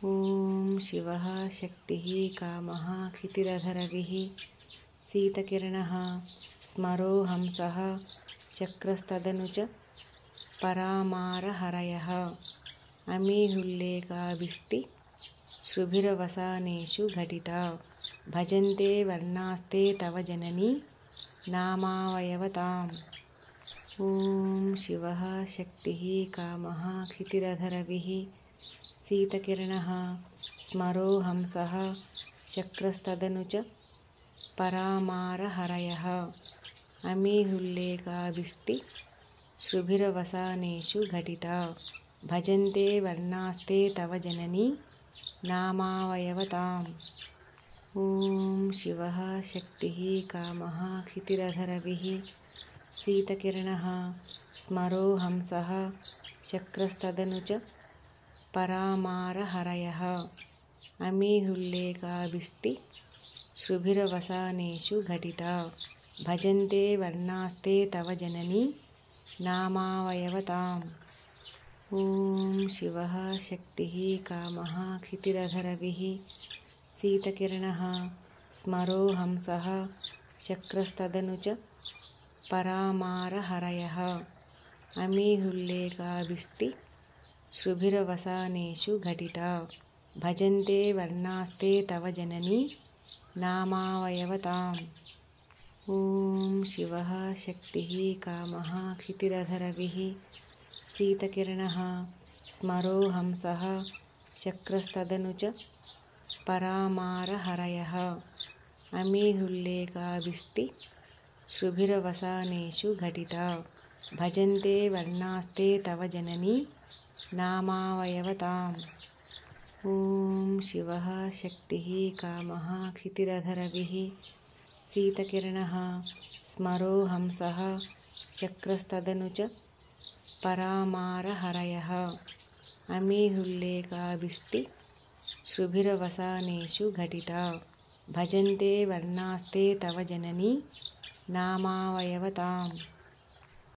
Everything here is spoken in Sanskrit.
ॐ शिवः शक्तिः कामः क्षितिरधरविः शीतकिरणः स्मरो हंसः चक्रस्तदनु च परामारहरयः अमीहुल्लेखाभिस्तिश्रुभिरवसानेषु घटिता भजन्ते वर्णास्ते तव जननी नामावयवताम्। ॐ शिवः शक्तिः कामः क्षितिरधरविः शीतकिरणः स्मरो हंसः चक्रस्तदनु च परामारहरयः अमीहुल्लेखाभिस्तिश्रुभिरवसानेषु घटिता भजन्ते वर्णास्ते तव जननी नामावयवताम्। ॐ शिवः शक्तिः कामः क्षितिरधरविः शीतकिरणः स्मरो हंसः चक्रस्तदनु च परामारहरयः अमीहुल्लेखाभिस्तिश्रुभिरवसानेषु घटिता भजन्ते वर्णास्ते तव जननी नामावयवताम्। ॐ शिवः शक्तिः कामः क्षितिरधरविः शीतकिरणः स्मरो हंसः चक्रस्तदनु च परामारहरयः अमीहुल्लेखाभिस्तिश्रुभिरवसानेषु घटिता भजन्ते वर्णास्ते तव जननी नामावयवताम्। ॐ शिवः शक्तिः कामः क्षितिरधरविः शीतकिरणः स्मरो हंसः चक्रस्तदनु च परामारहरयः अमीहुल्लेखाभिस्तिश्रुभिरवसानेषु घटिता भजन्ते वर्णास्ते तव जननी नामावयवताम्। ॐ शिवः शक्तिः कामः क्षितिरधरविः शीतकिरणः स्मरो हंसः चक्रस्तदनु च परामारहरयः अमीहुल्लेखाभिस्तिश्रुभिरवसानेषु घटिता भजन्ते वर्णास्ते तव जननी नामावयवताम्।